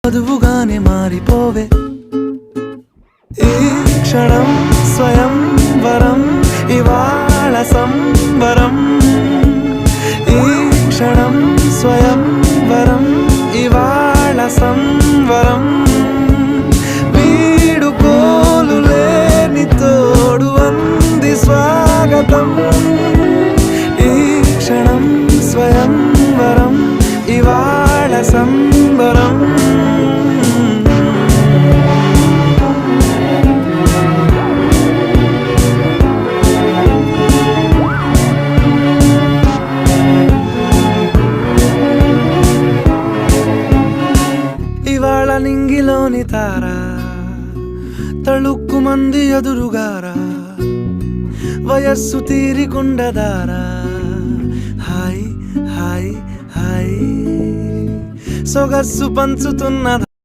వధువుగానే మారిపోవే ఈ క్షణం స్వయం వరం ఇవాళ సంబరం ఈ క్షణం స్వయం వరం ఇవాళ సంవరం వీడుకోలు లేని తోడు అంది స్వాగతం ఈ క్షణం స్వయం వరం ఇవాళ సంబరం ఇవాళ నింగిలోని తారా తళుక్కు మంది ఎదురుగారా వయస్సు తీరికుండదారా హాయ్ హాయ్ హాయ్ సొగస్సు పంచుతున్న